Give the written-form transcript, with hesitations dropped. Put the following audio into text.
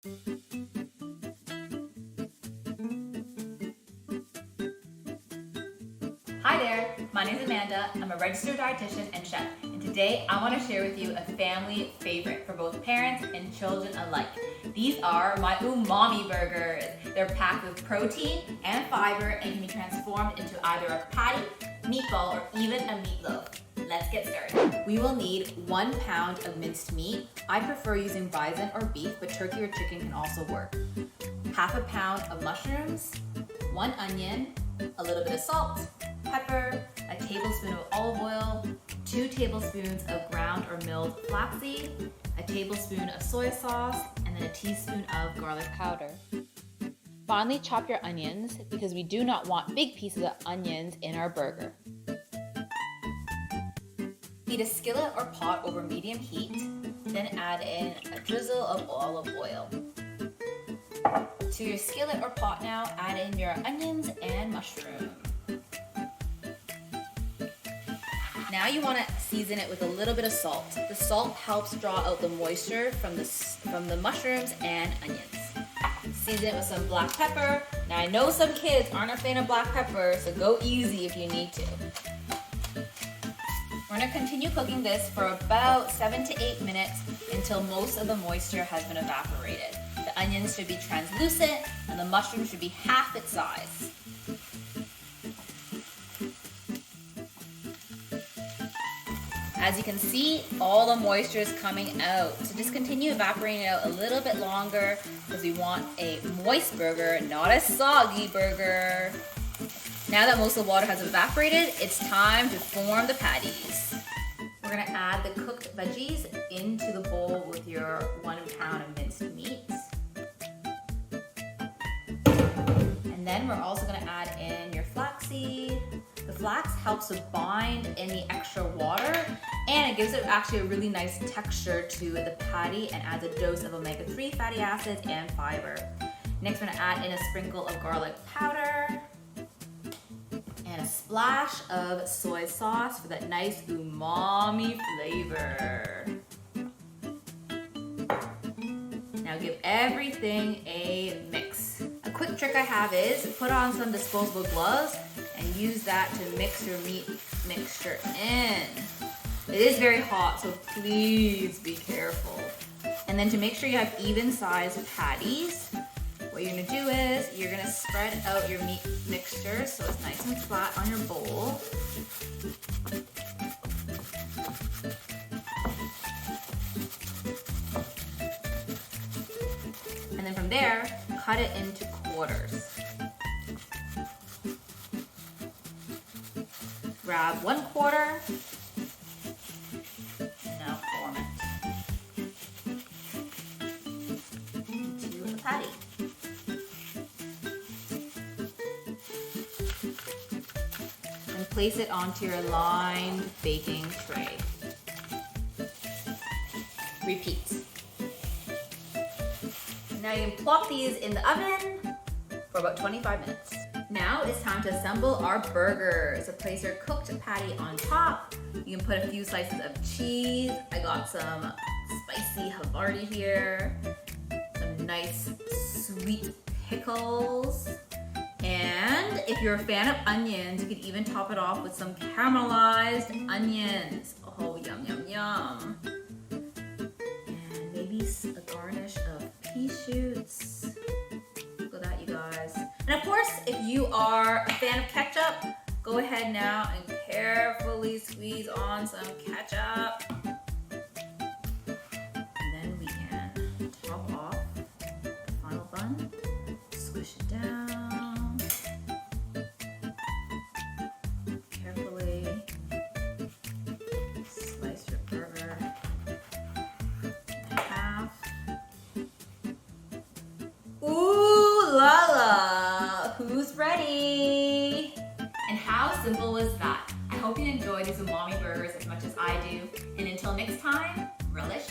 Hi there, my name is Amanda. I'm a registered dietitian and chef, and today I want to share with you a family favorite for both parents and children alike. These are my Umami burgers. They're packed with protein and fiber and can be transformed into either a patty, meatball, or even a meatloaf. Let's get started. We will need 1 pound of minced meat. I prefer using bison or beef, but turkey or chicken can also work. Half a pound of mushrooms, 1 onion, a little bit of salt, pepper, a tablespoon of olive oil, 2 tablespoons of ground or milled flaxseed, a tablespoon of soy sauce, and then a teaspoon of garlic powder. Finely chop your onions because we do not want big pieces of onions in our burger. Heat a skillet or pot over medium heat, then add in a drizzle of olive oil. To your skillet or pot now, add in your onions and mushroom. Now you want to season it with a little bit of salt. The salt helps draw out the moisture from the mushrooms and onions. Season it with some black pepper. Now I know some kids aren't a fan of black pepper, so go easy if you need to. We're going to continue cooking this for about 7 to 8 minutes until most of the moisture has been evaporated. The onions should be translucent and the mushroom should be half its size. As you can see, all the moisture is coming out. So just continue evaporating it out a little bit longer because we want a moist burger, not a soggy burger. Now that most of the water has evaporated, it's time to form the patties. We're gonna add the cooked veggies into the bowl with your 1 pound of minced meat. And then we're also gonna add in your flaxseed. The flax helps to bind in the extra water and it gives it actually a really nice texture to the patty and adds a dose of omega-3 fatty acids and fiber. Next we're gonna add in a sprinkle of garlic powder and a splash of soy sauce for that nice umami flavor. Now give everything a mix. A quick trick I have is put on some disposable gloves and use that to mix your meat mixture in. It is very hot, so please be careful. And then to make sure you have even sized patties, what you're gonna do is you're gonna spread out your meat mixture so it's nice and flat on your bowl. And then from there, cut it into quarters. Grab 1 quarter, now form it into a patty. And place it onto your lined baking tray. Repeat. Now you can plop these in the oven for about 25 minutes. Now it's time to assemble our burger. So place your cooked patty on top. You can put a few slices of cheese. I got some spicy Havarti here. Some nice sweet pickles. And if you're a fan of onions, you could even top it off with some caramelized onions. Oh, yum, yum, yum. And maybe a garnish of pea shoots. Look at that, you guys. And of course, if you are a fan of ketchup, go ahead now and carefully squeeze on some ketchup. And then we can top off the final bun, squish it down. Carefully slice your burger in half. Ooh la la! Who's ready? And how simple was that? I hope you enjoyed these umami burgers as much as I do. And until next time, relish